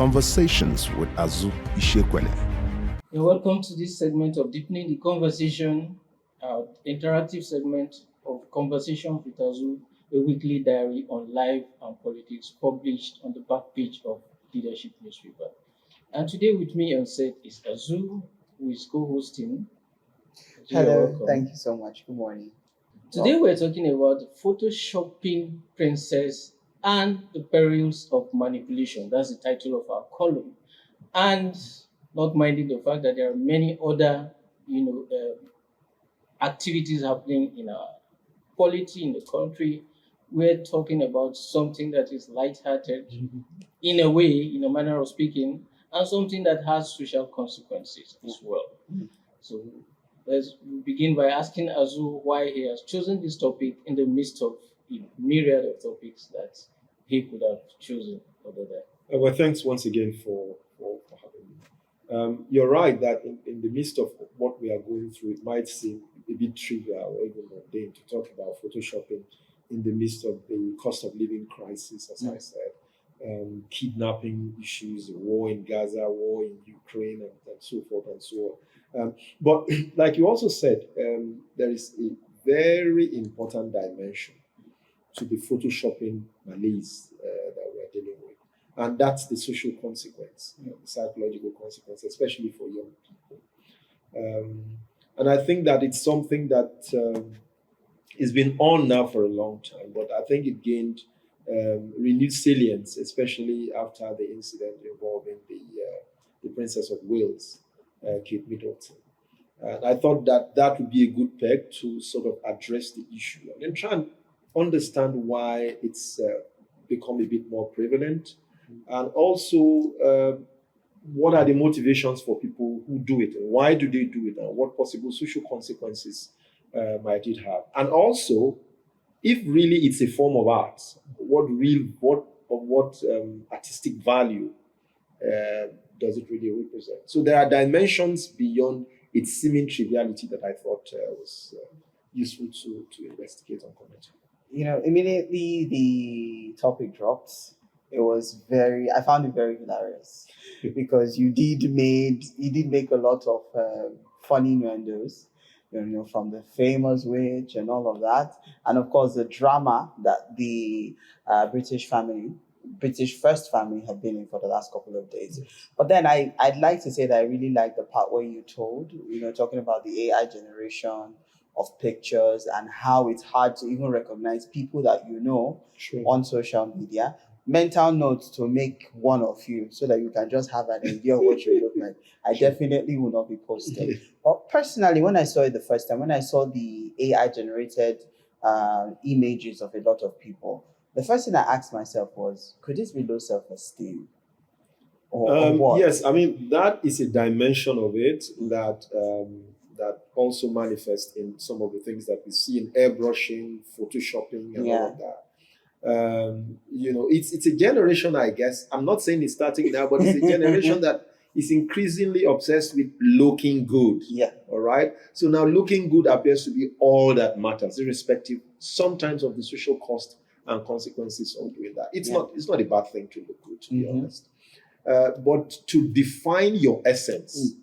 Conversations with Azu Ishekwele. You're welcome to this segment of Deepening the Conversation, interactive segment of Conversation with Azu, a weekly diary on life and politics published on the back page of Leadership newspaper. And today with me on set is Azu, who is co-hosting. Azu, you're Hello, welcome. thank you so much. Good morning. Today we're talking about Photoshopping Princess and the Perils of Manipulation. That's the title of our column. And not minding the fact that there are many other, activities happening in our polity in the country. We're talking about something that is light-hearted in a way, in a manner of speaking, and something that has social consequences as well. So let's begin by asking Azu why he has chosen this topic in the midst of myriad of topics that he could have chosen over there. Well, thanks once again for having me. You're right that in the midst of what we are going through, it might seem a bit trivial or even mundane to talk about photoshopping in the midst of the cost of living crisis, as I said, kidnapping issues, war in Gaza, war in Ukraine, and so forth and so on. But like you also said, there is a very important dimension to the photoshopping malaise that we are dealing with. And that's the social consequence, the psychological consequence, especially for young people. And I think that it's something that has been on now for a long time, but I think it gained renewed salience, especially after the incident involving the Princess of Wales, Kate Middleton. And I thought that would be a good peg to sort of address the issue and then try and understand why it's become a bit more prevalent, and also what are the motivations for people who do it, and why do they do it, and what possible social consequences might it have, and also if really it's a form of art, what artistic value does it really represent? So there are dimensions beyond its seeming triviality that I thought was useful to investigate and comment. Immediately the topic dropped. I found it very hilarious because you did make a lot of funny innuendos, from the famous witch and all of that, and of course the drama that the British first family have been in for the last couple of days. But then I'd like to say that I really like the part where you told, talking about the AI generation of pictures and how it's hard to even recognize people that Sure. on social media. Mental notes to make one of you so that you can just have an idea of what you look like. I definitely will not be posted. But personally, when I saw it the first time, when I saw the AI generated images of a lot of people, the first thing I asked myself was, could this be low self-esteem? Or what? Yes, I mean, that is a dimension of it that also manifests in some of the things that we see in airbrushing, photoshopping, and all of that. It's a generation, I guess. I'm not saying it's starting now, but it's a generation that is increasingly obsessed with looking good. Yeah. All right. So now looking good appears to be all that matters, irrespective sometimes of the social cost and consequences of doing that. It's not a bad thing to look good, to be honest. But to define your essence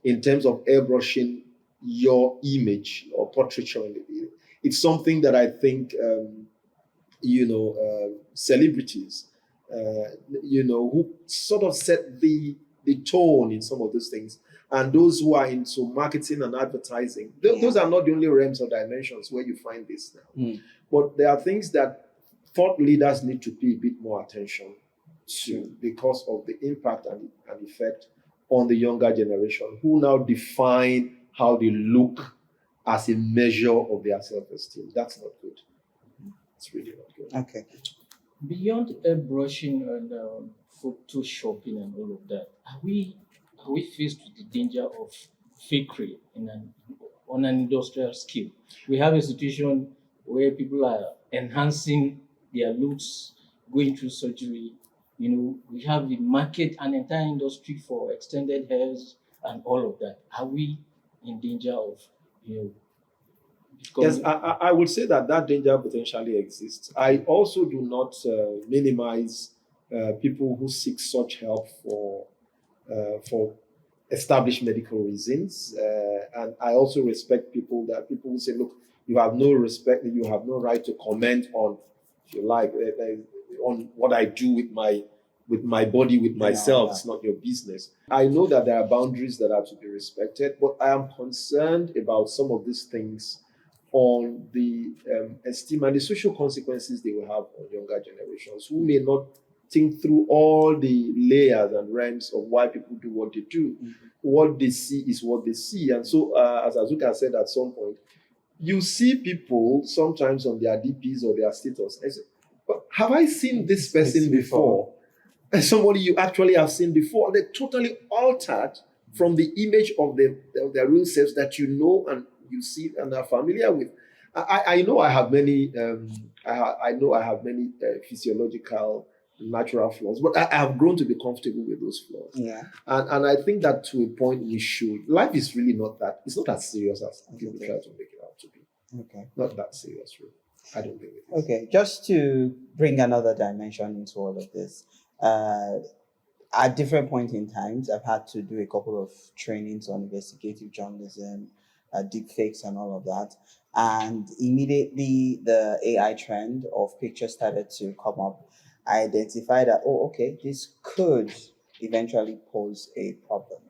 in terms of airbrushing your image or portraiture in the video, it's something that I think celebrities, who sort of set the tone in some of those things. And those who are into marketing and advertising, those are not the only realms or dimensions where you find this now. But there are things that thought leaders need to pay a bit more attention to because of the impact and effect on the younger generation, who now define how they look as a measure of their self-esteem. That's not good. It's really not good. Okay. Beyond airbrushing and photoshopping and all of that, are we faced with the danger of fakery on an industrial scale? We have a situation where people are enhancing their looks, going through surgery. We have the market, an entire industry for extended hairs and all of that. Are we in danger of Yes, I would say that danger potentially exists. I also do not minimize people who seek such help for established medical reasons. And I also respect people who say, look, you have no respect, you have no right to comment on, if you like, on what I do with my body, with myself. It's not your business. I know that there are boundaries that are to be respected, but I am concerned about some of these things on the esteem and the social consequences they will have on younger generations who may not think through all the layers and realms of why people do what they do. What they see is what they see. And so, as Azuka said at some point, you see people sometimes on their DPs or their status and say, but have I seen this person before? And somebody you actually have seen before. They're totally altered from the image of their real selves that you know and you see and are familiar with. I know I have many physiological natural flaws, but I have grown to be comfortable with those flaws. Yeah. And I think that to a point we should. Life is really it's not as serious as people try to make it out to be. Okay. Not that serious, really. I don't think it is. Okay, just to bring another dimension into all of this, at different points in times, I've had to do a couple of trainings on investigative journalism, deepfakes, and all of that. And immediately the AI trend of pictures started to come up. I identified that, this could eventually pose a problem,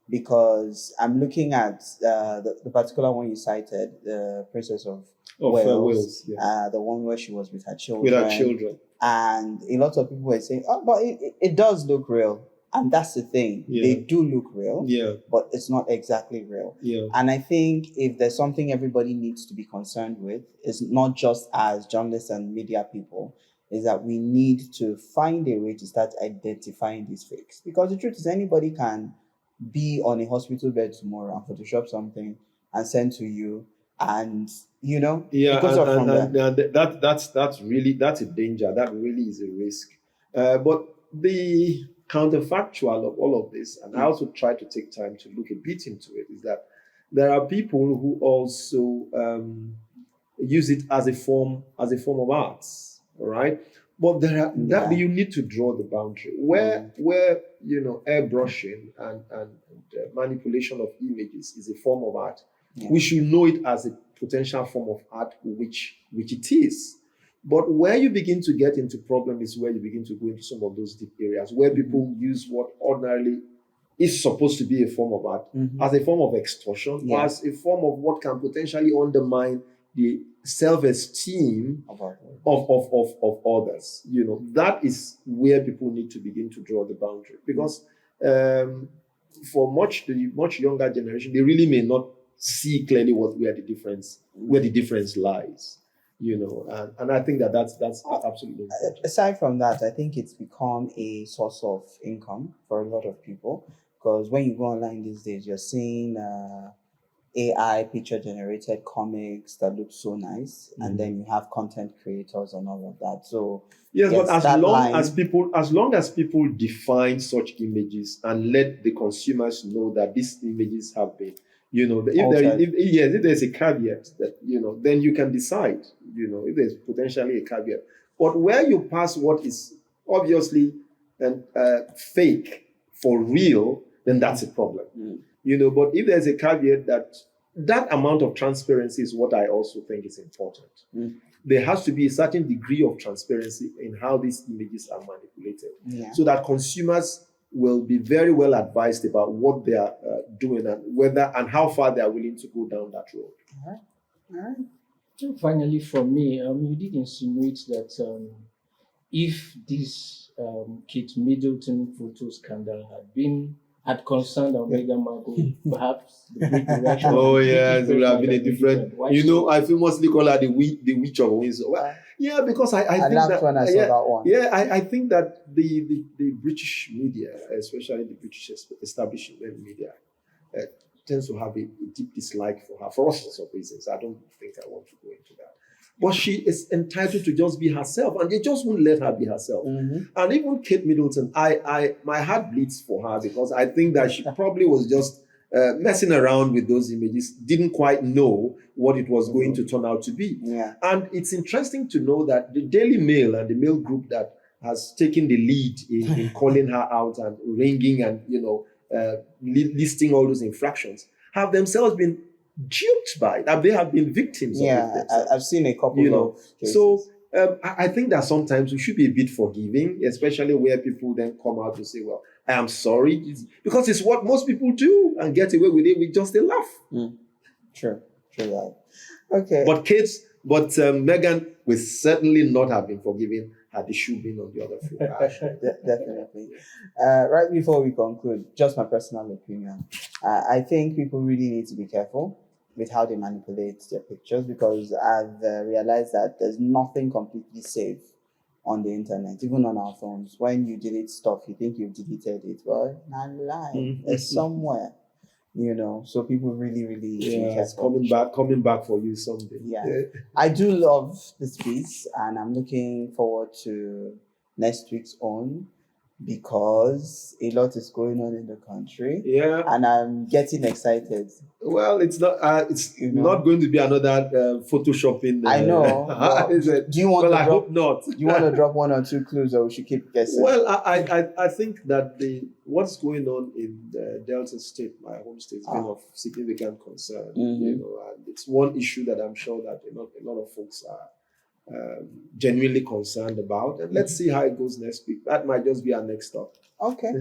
because I'm looking at the particular one you cited, the Princess of Wales, yes. The one where she was with her children. With her children. And a lot of people were saying, but it does look real. And that's the thing. Yeah. They do look real, but it's not exactly real. Yeah. And I think if there's something everybody needs to be concerned with, it's not just as journalists and media people, is that we need to find a way to start identifying these fakes. Because the truth is, anybody can be on a hospital bed tomorrow and Photoshop something and send to you, and that's a danger. That really is a risk. But the counterfactual of all of this, and I also try to take time to look a bit into it, is that there are people who also use it as a form of arts. All right, but you need to draw the boundary where airbrushing and manipulation of images is a form of art. Yeah. We should know it as a potential form of art, which it is. But where you begin to get into problem is where you begin to go into some of those deep areas where people use what ordinarily is supposed to be a form of art as a form of extortion, or as a form of what can potentially undermine the self-esteem of others. That is where people need to begin to draw the boundary, because for much younger generation, they really may not see clearly where the difference lies. And I think that's absolutely important. Aside from that, I think it's become a source of income for a lot of people, because when you go online these days, you're seeing AI picture generated comics that look so nice, and then you have content creators and all of that. So yes, but as long as people define such images and let the consumers know that these images have been, if there's a caveat that then you can decide, if there's potentially a caveat. But where you pass what is obviously fake for real, then that's a problem. But if there's a caveat that amount of transparency is what I also think is important. There has to be a certain degree of transparency in how these images are manipulated, so that consumers will be very well advised about what they are doing and whether and how far they are willing to go down that road. All right. So finally, from me, you did insinuate that if this Kate Middleton photo scandal had concerned Meghan Markle, perhaps the Greek reaction. Oh yes, it would have been a different. I famously call her the witch of Windsor. Well, yeah, because I think that when I saw that one. Yeah, I think that the British media, especially the British establishment media, tends to have a deep dislike for her for all sorts of reasons. I don't think I want to go into that. But she is entitled to just be herself, and they just won't let her be herself. And even Kate Middleton, my heart bleeds for her, because I think that she probably was just messing around with those images, didn't quite know what it was going to turn out to be. Yeah. And it's interesting to know that the Daily Mail and the Mail Group that has taken the lead in calling her out and ringing and listing all those infractions, have themselves been duped by that. They have been victims of it themselves. I've seen a couple of cases. So I think that sometimes we should be a bit forgiving, especially where people then come out to say, well, I am sorry, because it's what most people do and get away with it with just a laugh. True that. Okay. But Megan would certainly not have been forgiven had the shoe been on the other foot. Definitely. Right before we conclude, just my personal opinion, I think people really need to be careful with how they manipulate their pictures, because I've realized that there's nothing completely safe on the internet, even on our phones. When you delete stuff, you think you've deleted it, but not lie. It's somewhere, So people really, really be it's careful. coming back for you someday. Yeah. I do love this piece, and I'm looking forward to next week's own, because a lot is going on in the country. Yeah. And I'm getting excited. Well, it's not. It's not going to be another photoshopping. I know. Is it? Do you want to I drop? hope not. Do you want to drop one or two clues, or we should keep guessing? Well, I think that what's going on in Delta State, my home state, is been of significant concern. And it's one issue that I'm sure that a lot of folks are genuinely concerned about. And let's see how it goes next week. That might just be our next stop. Okay.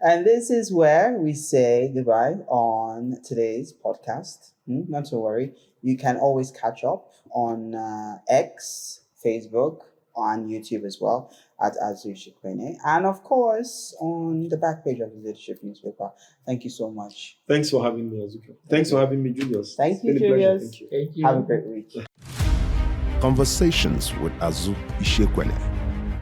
And this is where we say goodbye on today's podcast. Not to worry. You can always catch up on X, Facebook, on YouTube as well at Azu Shikwene, and of course on the back page of the Leadership newspaper. Thank you so much. Thanks for having me, Azuka. Thanks for having me, Julius. Thank you, It's been a pleasure. Julius. Thank you. Thank you. Have a great week. Conversations with Azu Ishekwene.